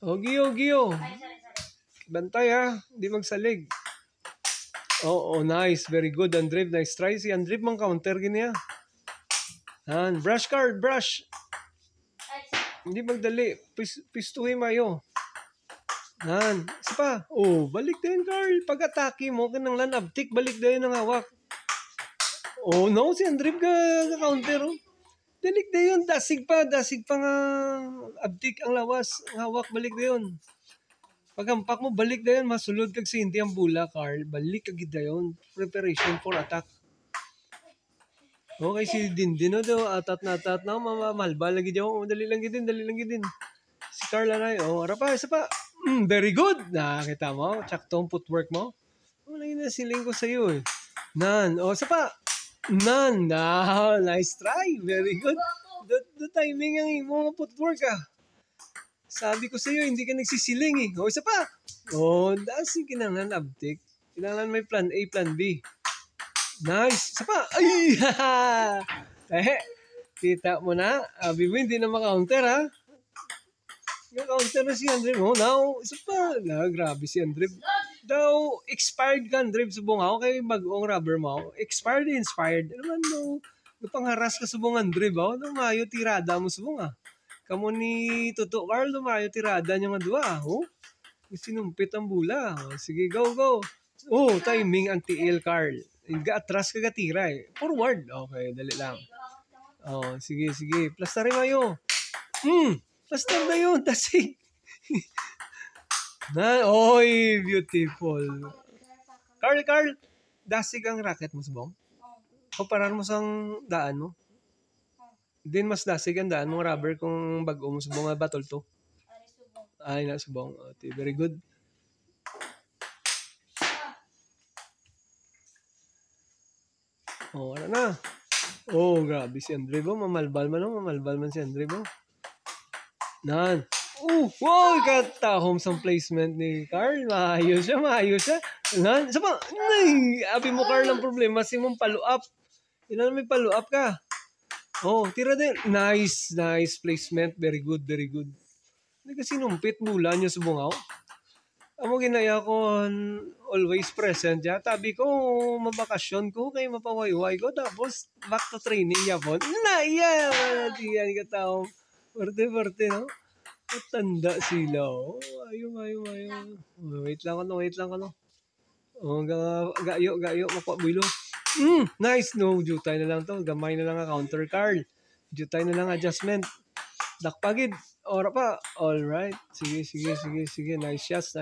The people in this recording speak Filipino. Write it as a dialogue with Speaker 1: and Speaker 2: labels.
Speaker 1: O, Gio. Bantay ha. Hindi magsalig. Oo, nice. Very good, Andrev. Nice try. Si Andrev mang counter gini ha. Han, brush card, brush. Hindi magdali. Pistuhin mayo. Han, isa pa. Oh, balik din, Carl. Pag-atake mo, kanang lan uptick, balik din ang hawak. Oh, no. Si Andrev ka-counter, oh. Balik din yun. Dasig pa nga uptick ang lawas. Ang hawak, balik din yun. Pag-ampak mo, balik din yun. Masulod kag sinti ang bula, Carl. Balik kag ida yun. Preparation for attack. Okay, si Dindin, no? Atat na. Malbal lagi dyan. Dali lang gidin. Si Carl Aray. Oh, ara pa, isa pa. Very good. Nakita mo? Tsaktong footwork mo. Wala yun na siling ko sa'yo eh. Nan. O, isa pa. Nan. Nice try. Very good. The timing ang imo footwork ah. Sabi ko sa'yo, hindi ka nagsisiling eh. O, isa pa. O, dasing kinangan uptick. Kinangan may plan A, plan B. Nice. Isa pa. Ay! Kita mo na. Bibo, hindi na makaunter ha. Counter na si Andrev. Oh, now, isa pa. Grabe si Andrev. Daw, expired ka, Andrev, subong ako. Kaya bagong rubber mo. Expired. Ano man daw. Napangharas ka subong, Andrev. Lumayo tirada mo subong ah. Kamu ni Tuto Carl, lumayo tirada niya nga dua. Oh, sinumpit ang bula. Oh, sige, go. Oh, timing anti-il, Carl. Atras ka gatira eh. Forward. Okay, dali lang. Oh, sige. Plaster rin mayo. Plaster na yun. Dasig. Oy, beautiful. Carl. Dasig ang racket mo, subong? Kumparar mo sang daan mo? Din mas dasig ang daan mong rubber kung bago mo subong nga batol to. Ay, subong. Okay, very good. Oh, wala na. Oh, grabe si Andrev. Mamalbal man si Andrev. Nan. Wow, katahom sa placement ni Carl. Maayos siya. Nan, saba. Abi mo, Carl, ang problema. Si mong follow up. Ilan may follow up ka? Oh, tira din. Nice placement. Very good. Hindi kasi numpit mula niyo sa bungaw. Amo ginaya ko always present ya. Tabi ko, mabakasyon ko, kay mapawayway ko. Tapos, back to training yapon. Diyan ka tao. Parte, no? Tanda sila, oh. Ayaw. Wait lang ka, no? Oh, gayo, mapabulo. Nice, no? Jutay na lang to. Gamay na lang ang counter, Carl. Jutay na lang adjustment. Dakpagid. Ora pa. Alright. Sige. Nice shots.